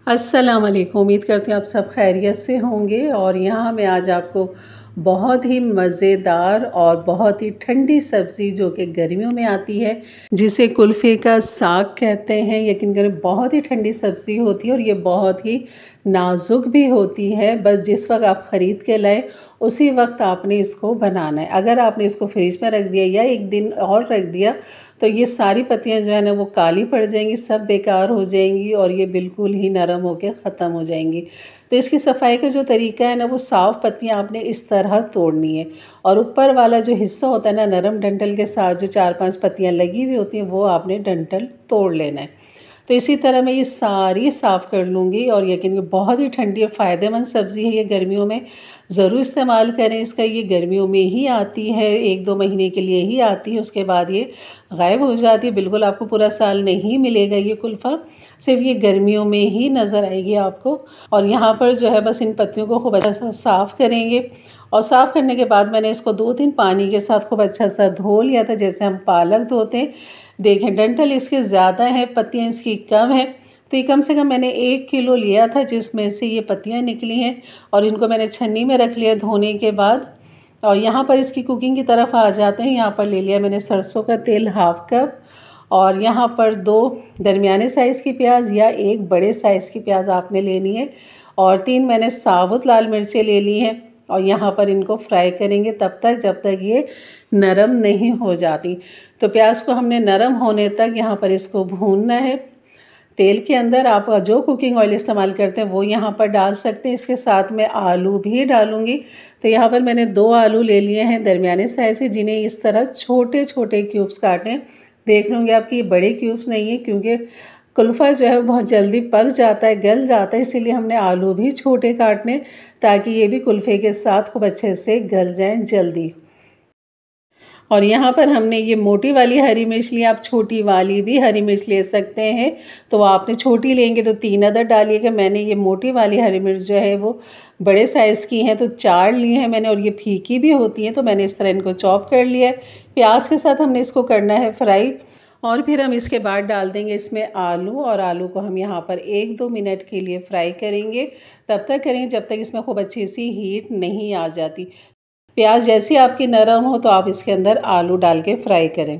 अस्सलाम वालेकुम। उम्मीद करती हूँ आप सब खैरियत से होंगे। और यहाँ मैं आज आपको बहुत ही मज़ेदार और बहुत ही ठंडी सब्ज़ी जो कि गर्मियों में आती है, जिसे कुल्फ़े का साग कहते हैं। यकीन करें बहुत ही ठंडी सब्ज़ी होती है और ये बहुत ही नाजुक भी होती है। बस जिस वक्त आप ख़रीद के लाएँ उसी वक्त आपने इसको बनाना है। अगर आपने इसको फ्रिज में रख दिया या एक दिन और रख दिया तो ये सारी पत्तियां जो है ना वो काली पड़ जाएंगी, सब बेकार हो जाएंगी और ये बिल्कुल ही नरम होकर ख़त्म हो जाएंगी। तो इसकी सफाई का जो तरीका है ना, वो साफ़ पत्तियां आपने इस तरह तोड़नी है और ऊपर वाला जो हिस्सा होता है ना, नरम डंठल के साथ जो 4-5 पत्तियां लगी हुई होती हैं वो आपने डंठल तोड़ लेना है। तो इसी तरह मैं ये सारी साफ़ कर लूँगी। और यकीन बहुत ही ठंडी और फ़ायदेमंद सब्ज़ी है ये, गर्मियों में ज़रूर इस्तेमाल करें इसका। ये गर्मियों में ही आती है, 1-2 महीने के लिए ही आती है, उसके बाद ये गायब हो जाती है। बिल्कुल आपको पूरा साल नहीं मिलेगा ये कुल्फ़ा, सिर्फ ये गर्मियों में ही नज़र आएगी आपको। और यहाँ पर जो है बस इन पत्तियों को खूब अच्छा सा साफ़ करेंगे। और साफ़ करने के बाद मैंने इसको 2-3 पानी के साथ खूब अच्छा सा धो लिया था, जैसे हम पालक धोते हैं। देखें डंठल इसके ज़्यादा है, पत्तियाँ इसकी कम है। तो ये कम से कम मैंने 1 किलो लिया था जिसमें से ये पत्तियाँ निकली हैं। और इनको मैंने छन्नी में रख लिया धोने के बाद। और यहाँ पर इसकी कुकिंग की तरफ आ जाते हैं। यहाँ पर ले लिया मैंने सरसों का तेल 1/2 कप। और यहाँ पर 2 दरमियाने साइज़ की प्याज या 1 बड़े साइज़ की प्याज आपने लेनी है। और 3 मैंने साबुत लाल मिर्चें ले ली हैं। और यहाँ पर इनको फ्राई करेंगे तब तक जब तक ये नरम नहीं हो जाती। तो प्याज को हमने नरम होने तक यहाँ पर इसको भूनना है तेल के अंदर। आप जो कुकिंग ऑयल इस्तेमाल करते हैं वो यहाँ पर डाल सकते हैं। इसके साथ मैं आलू भी डालूँगी। तो यहाँ पर मैंने 2 आलू ले लिए हैं दरमियाने साइज़ के, जिन्हें इस तरह छोटे छोटे क्यूब्स काटें। देख लूँगी आपकी ये बड़े क्यूब्स नहीं है, क्योंकि कुल्फ़ा जो है बहुत जल्दी पक जाता है, गल जाता है, इसीलिए हमने आलू भी छोटे काटने, ताकि ये भी कुल्फ़े के साथ खूब अच्छे से गल जाएं जल्दी। और यहाँ पर हमने ये मोटी वाली हरी मिर्च ली, आप छोटी वाली भी हरी मिर्च ले सकते हैं। तो आपने छोटी लेंगे तो 3 अदद डालिएगा। मैंने ये मोटी वाली हरी मिर्च जो है वो बड़े साइज़ की हैं तो 4 ली हैं मैंने, और ये फीकी भी होती हैं, तो मैंने इस तरह इनको चॉप कर लिया है। प्याज के साथ हमने इसको करना है फ्राई। और फिर हम इसके बाद डाल देंगे इसमें आलू, और आलू को हम यहाँ पर 1-2 मिनट के लिए फ्राई करेंगे। तब तक करेंगे जब तक इसमें खूब अच्छी सी हीट नहीं आ जाती। प्याज जैसी आपकी नरम हो तो आप इसके अंदर आलू डाल के फ्राई करें,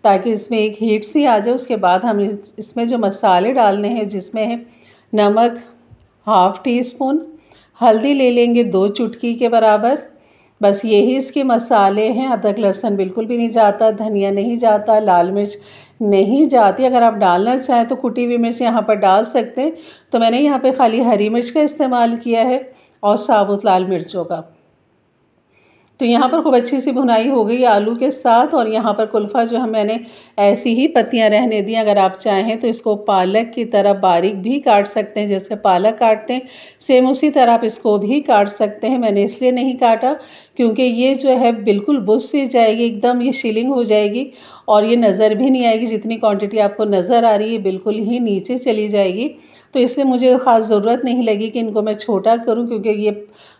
ताकि इसमें एक हीट सी आ जाए। उसके बाद हम इसमें जो मसाले डालने हैं, जिसमें है नमक 1/2 टीस्पून, हल्दी ले लेंगे 2 चुटकी के बराबर। बस यही इसके मसाले हैं। अदरक लहसुन बिल्कुल भी नहीं जाता, धनिया नहीं जाता, लाल मिर्च नहीं जाती। अगर आप डालना चाहें तो कुटी हुई मिर्च यहाँ पर डाल सकते हैं। तो मैंने यहाँ पे खाली हरी मिर्च का इस्तेमाल किया है और साबुत लाल मिर्चों का। तो यहाँ पर खूब अच्छी सी भुनाई हो गई आलू के साथ। और यहाँ पर कुल्फ़ा जो है मैंने ऐसी ही पत्तियाँ रहने दी। अगर आप चाहें तो इसको पालक की तरह बारीक भी काट सकते हैं, जैसे पालक काटते हैं सेम उसी तरह आप इसको भी काट सकते हैं। मैंने इसलिए नहीं काटा क्योंकि ये जो है बिल्कुल बुझ सी जाएगी, एकदम ये शीलिंग हो जाएगी और ये नज़र भी नहीं आएगी। जितनी क्वांटिटी आपको नज़र आ रही है बिल्कुल ही नीचे चली जाएगी। तो इसलिए मुझे ख़ास ज़रूरत नहीं लगी कि इनको मैं छोटा करूं, क्योंकि ये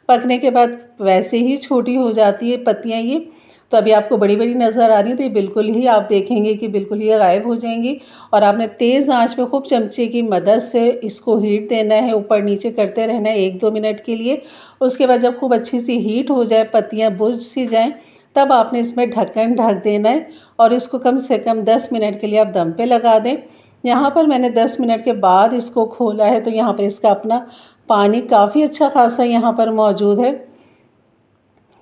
पकने के बाद वैसे ही छोटी हो जाती है पत्तियां ये। तो अभी आपको बड़ी बड़ी नज़र आ रही है, तो ये बिल्कुल ही आप देखेंगे कि बिल्कुल ही गायब हो जाएंगी। और आपने तेज़ आंच पे खूब चमचे की मदद से इसको हीट देना है, ऊपर नीचे करते रहना है 1-2 मिनट के लिए। उसके बाद जब खूब अच्छी सी हीट हो जाए, पत्तियाँ बुझ सी जाएँ, तब आपने इसमें ढक्कन ढक देना है और इसको कम से कम 10 मिनट के लिए आप दम पे लगा दें। यहाँ पर मैंने 10 मिनट के बाद इसको खोला है, तो यहाँ पर इसका अपना पानी काफ़ी अच्छा खासा यहाँ पर मौजूद है।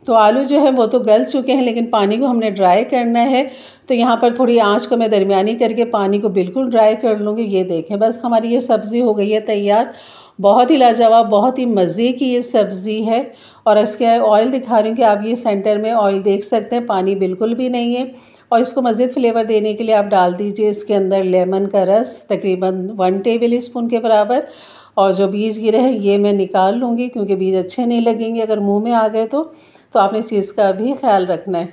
तो आलू जो है वो तो गल चुके हैं, लेकिन पानी को हमने ड्राई करना है। तो यहाँ पर थोड़ी आंच को मैं दरमियानी करके पानी को बिल्कुल ड्राई कर लूँगी। ये देखें, बस हमारी ये सब्ज़ी हो गई है तैयार। बहुत ही लाजवाब, बहुत ही मज़े की ये सब्ज़ी है। और इसके ऑयल दिखा रही हूँ कि आप ये सेंटर में ऑयल देख सकते हैं, पानी बिल्कुल भी नहीं है। और इसको मज़ीद फ्लेवर देने के लिए आप डाल दीजिए इसके अंदर लेमन का रस, तकरीबन 1 टेबल स्पून के बराबर। और जो बीज गिरे हैं ये मैं निकाल लूँगी, क्योंकि बीज अच्छे नहीं लगेंगे अगर मुंह में आ गए तो आपने इस चीज़ का भी ख्याल रखना है।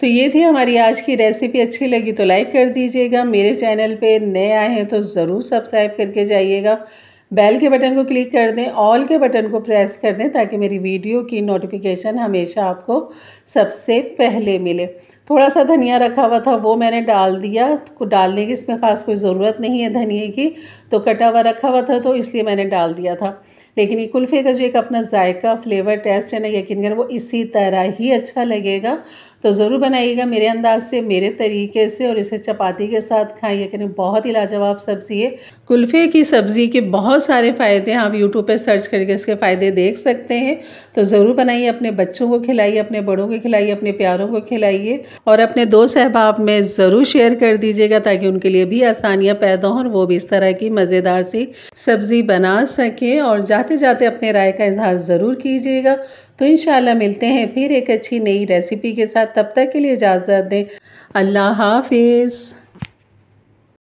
तो ये थी हमारी आज की रेसिपी। अच्छी लगी तो लाइक कर दीजिएगा। मेरे चैनल पे नए आए हैं तो ज़रूर सब्सक्राइब करके जाइएगा। बेल के बटन को क्लिक कर दें, ऑल के बटन को प्रेस कर दें, ताकि मेरी वीडियो की नोटिफिकेशन हमेशा आपको सबसे पहले मिले। थोड़ा सा धनिया रखा हुआ था वो मैंने डाल दिया। डालने की इसमें ख़ास कोई ज़रूरत नहीं है धनिए की, तो कटा हुआ रखा हुआ था तो इसलिए मैंने डाल दिया था। लेकिन ये कुल्फ़े का जो एक अपना जायका, फ्लेवर, टेस्ट है ना, यकीन करें वो इसी तरह ही अच्छा लगेगा। तो ज़रूर बनाइएगा मेरे अंदाज से, मेरे तरीके से, और इसे चपाती के साथ खाइए। यकीन बहुत ही लाजवाब सब्ज़ी है। कुल्फ़े की सब्ज़ी के बहुत सारे फ़ायदे हैं, आप यूट्यूब पे सर्च करके इसके फ़ायदे देख सकते हैं। तो ज़रूर बनाइए, अपने बच्चों को खिलाइए, अपने बड़ों को खिलाइए, अपने प्यारों को खिलाइए, और अपने दोस्त अहबाब में ज़रूर शेयर कर दीजिएगा ताकि उनके लिए भी आसानियाँ पैदा हों और वो भी इस तरह की मज़ेदार सी सब्ज़ी बना सकें। और जाते जाते अपने राय का इजहार ज़रूर कीजिएगा। तो इंशाल्लाह मिलते हैं फिर एक अच्छी नई रेसिपी के साथ। तब तक के लिए इजाज़त दें। अल्लाह हाफिज़।